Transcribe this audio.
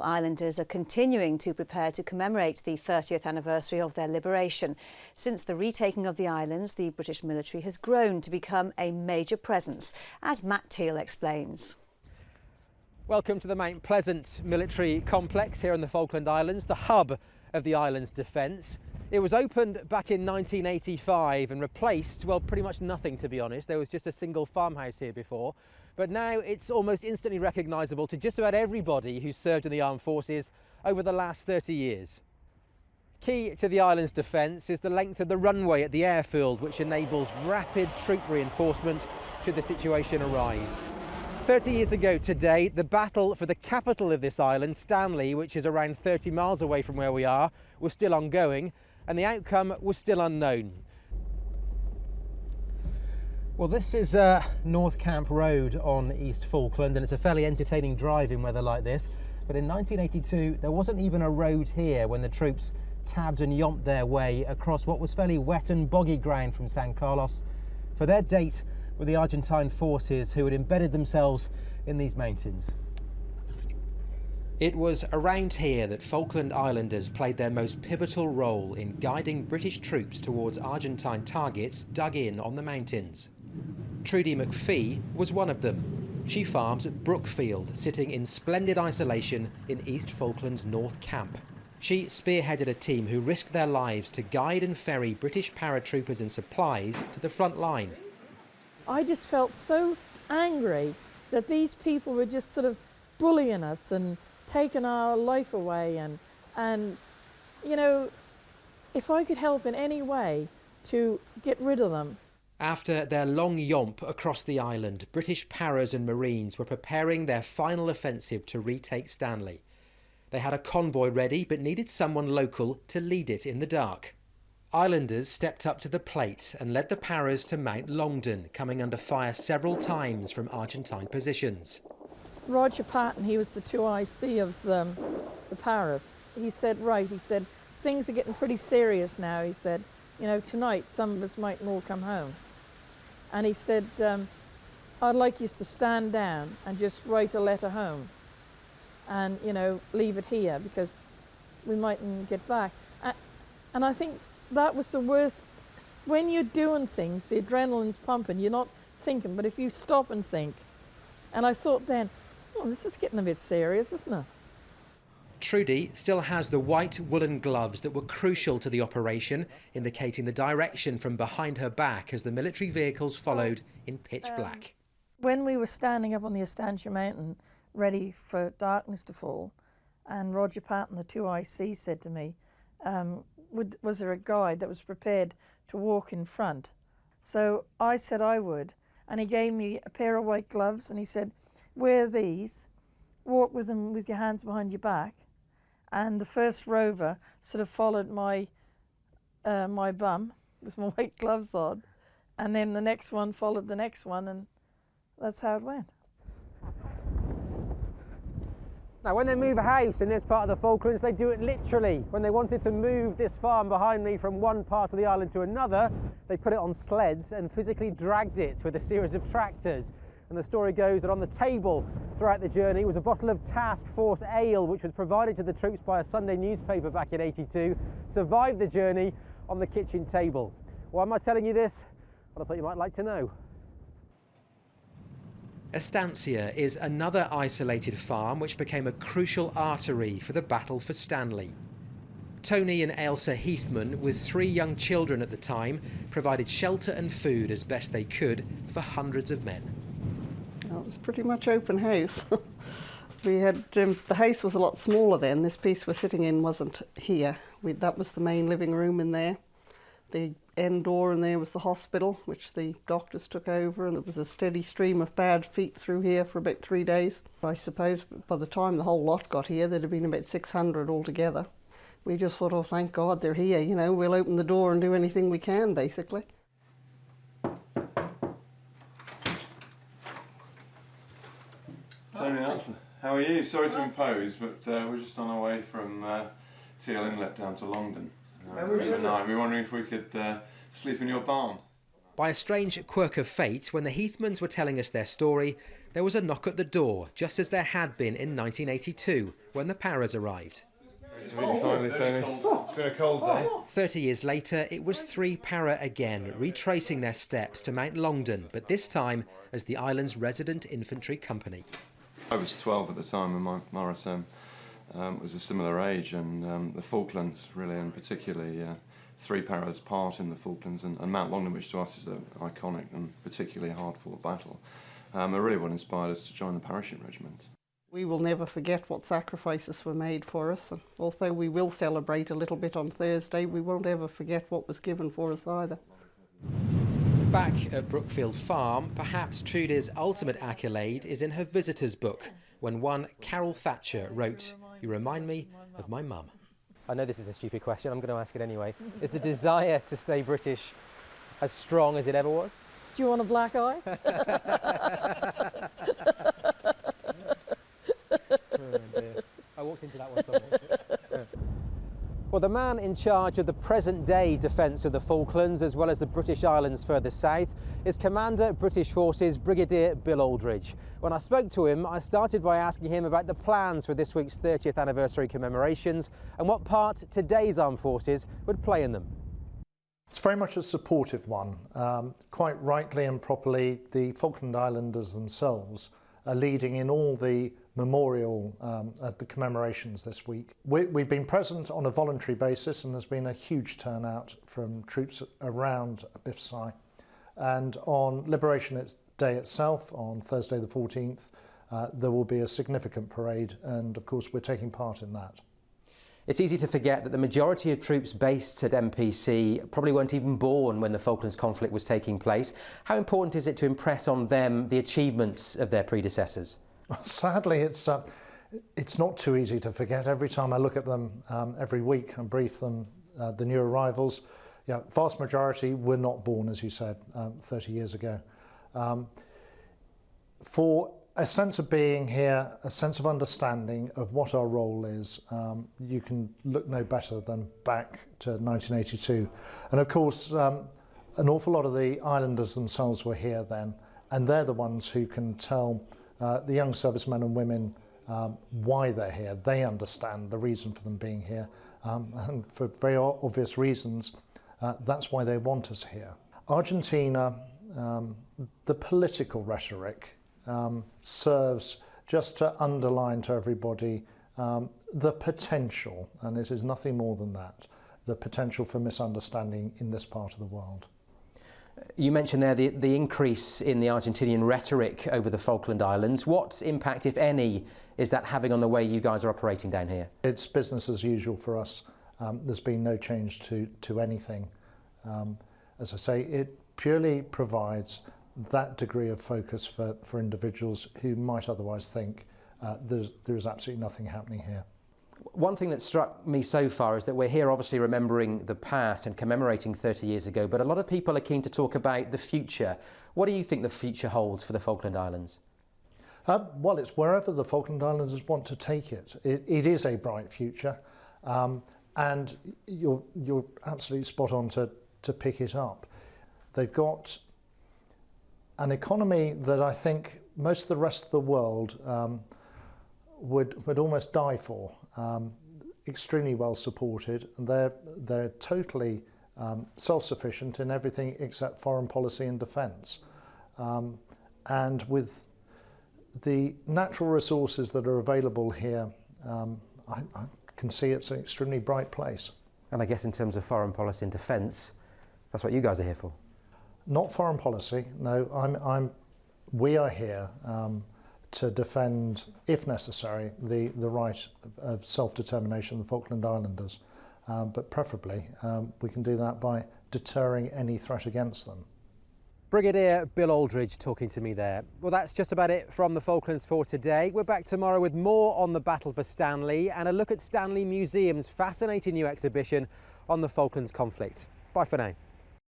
Islanders are continuing to prepare to commemorate the 30th anniversary of their liberation. Since the retaking of the islands, the British military has grown to become a major presence, as Matt Teal explains. Welcome to the Mount Pleasant military complex here in the Falkland Islands, the hub of the island's defence. It was opened back in 1985 and replaced, well, pretty much nothing, to be honest. There was just a single farmhouse here before. But now it's almost instantly recognisable to just about everybody who's served in the armed forces over the last 30 years. Key to the island's defence is the length of the runway at the airfield, which enables rapid troop reinforcement should the situation arise. 30 years ago today, the battle for the capital of this island, Stanley, which is around 30 miles away from where we are, was still ongoing, and the outcome was still unknown. Well, this is North Camp Road on East Falkland, and it's a fairly entertaining drive in weather like this. But in 1982, there wasn't even a road here when the troops tabbed and yomped their way across what was fairly wet and boggy ground from San Carlos for their date with the Argentine Forces, who had embedded themselves in these mountains. It was around here that Falkland Islanders played their most pivotal role in guiding British troops towards Argentine targets dug in on the mountains. Trudy McPhee was one of them. She farms at Brookfield, sitting in splendid isolation in East Falkland's North Camp. She spearheaded a team who risked their lives to guide and ferry British paratroopers and supplies to the front line. I just felt so angry that these people were just sort of bullying us and taking our life away, and you know, if I could help in any way to get rid of them. After their long yomp across the island, British paras and Marines were preparing their final offensive to retake Stanley. They had a convoy ready but needed someone local to lead it in the dark. Islanders stepped up to the plate and led the paras to Mount Longdon, coming under fire several times from Argentine positions. Roger Patton, he was the 2IC of the paras. He said, right, he said, things are getting pretty serious now. He said, you know, tonight some of us mightn't all come home. And he said, I'd like you to stand down and just write a letter home and, you know, leave it here because we mightn't get back. And I think that was the worst. When you're doing things, the adrenaline's pumping, you're not thinking, but if you stop and think. And I thought then, oh, this is getting a bit serious, isn't it? Trudy still has the white woolen gloves that were crucial to the operation, indicating the direction from behind her back as the military vehicles followed in pitch black. When we were standing up on the Estancia Mountain, ready for darkness to fall, and Roger Patton, the 2IC, said to me, was there a guide that was prepared to walk in front? So I said I would, and he gave me a pair of white gloves, and he said, wear these, walk with them with your hands behind your back. And the first rover sort of followed my bum with my white gloves on, and then the next one followed the next one, and that's how it went. Now, when they move a house in this part of the Falklands, they do it literally. When they wanted to move this farm behind me from one part of the island to another, they put it on sleds and physically dragged it with a series of tractors. And the story goes that on the table throughout the journey was a bottle of Task Force ale, which was provided to the troops by a Sunday newspaper back in '82, survived the journey on the kitchen table. Why am I telling you this? Well, I thought you might like to know. Estancia is another isolated farm which became a crucial artery for the battle for Stanley. Tony and Ailsa Heathman, with 3 young children at the time, provided shelter and food as best they could for hundreds of men. Well, it was pretty much open house. We had the house was a lot smaller then. This piece we're sitting in wasn't here. That was the main living room in there. The end door in there was the hospital, which the doctors took over, and there was a steady stream of bad feet through here for about 3 days. I suppose by the time the whole lot got here, there'd have been about 600 altogether. We just thought, oh, thank God they're here, you know, we'll open the door and do anything we can, basically. Tony Nelson, how are you? Sorry to impose, but we're just on our way from Teal Inlet down to Longdon. We were wondering if we could sleep in your barn. By a strange quirk of fate, when the Heathmans were telling us their story, there was a knock at the door, just as there had been in 1982, when the Paras arrived. It's really finally sunny. It's been a cold day. 30 years later, it was 3 Para again, retracing their steps to Mount Longdon, but this time as the island's resident infantry company. I was 12 at the time, and my RSM was a similar age, and the Falklands, really, and particularly 3 Paras part in the Falklands, and Mount Longdon, which to us is an iconic and particularly hard-fought battle, are really what inspired us to join the parachute regiment. We will never forget what sacrifices were made for us, and although we will celebrate a little bit on Thursday, we won't ever forget what was given for us either. Back at Brookfield Farm, perhaps Trudy's ultimate accolade is in her visitor's book, when one Carol Thatcher wrote, "You remind me of my mum." I know this is a stupid question, I'm going to ask it anyway. Is the desire to stay British as strong as it ever was? Do you want a black eye? Oh dear. I walked into that one somewhere. Well, the man in charge of the present-day defence of the Falklands, as well as the British Islands further south, is Commander British Forces Brigadier Bill Aldridge. When I spoke to him, I started by asking him about the plans for this week's 30th anniversary commemorations and what part today's armed forces would play in them. It's very much a supportive one. Quite rightly and properly, the Falkland Islanders themselves are leading in all the memorial at the commemorations this week. We've been present on a voluntary basis, and there's been a huge turnout from troops around BIFSI. And on Liberation Day itself, on Thursday the 14th, there will be a significant parade, and of course we're taking part in that. It's easy to forget that the majority of troops based at MPC probably weren't even born when the Falklands conflict was taking place. How important is it to impress on them the achievements of their predecessors? Sadly, it's not too easy to forget. Every time I look at them every week and brief them, the new arrivals, vast majority were not born, as you said, 30 years ago. For a sense of being here, a sense of understanding of what our role is, you can look no better than back to 1982. And of course, an awful lot of the islanders themselves were here then, and they're the ones who can tell the young servicemen and women why they're here. They understand the reason for them being here, and for very obvious reasons, that's why they want us here. Argentina, the political rhetoric serves just to underline to everybody the potential, and it is nothing more than that, the potential for misunderstanding in this part of the world. You mentioned there the increase in the Argentinian rhetoric over the Falkland Islands. What impact, if any, is that having on the way you guys are operating down here? It's business as usual for us. There's been no change to anything. As I say, it purely provides that degree of focus for individuals who might otherwise think there is absolutely nothing happening here. One thing that struck me so far is that we're here obviously remembering the past and commemorating 30 years ago, but a lot of people are keen to talk about the future. What do you think the future holds for the Falkland Islands? Well, it's wherever the Falkland Islanders want to take it. It is a bright future, and you're absolutely spot on to pick it up. They've got an economy that I think most of the rest of the world would almost die for. Extremely well supported, and they're totally self-sufficient in everything except foreign policy and defence. And with the natural resources that are available here, I can see it's an extremely bright place. And I guess in terms of foreign policy and defence, that's what you guys are here for? Not foreign policy, no. We are here to defend, if necessary, the right of self-determination of the Falkland Islanders. But preferably, we can do that by deterring any threat against them. Brigadier Bill Aldridge talking to me there. Well, that's just about it from the Falklands for today. We're back tomorrow with more on the battle for Stanley and a look at Stanley Museum's fascinating new exhibition on the Falklands conflict. Bye for now.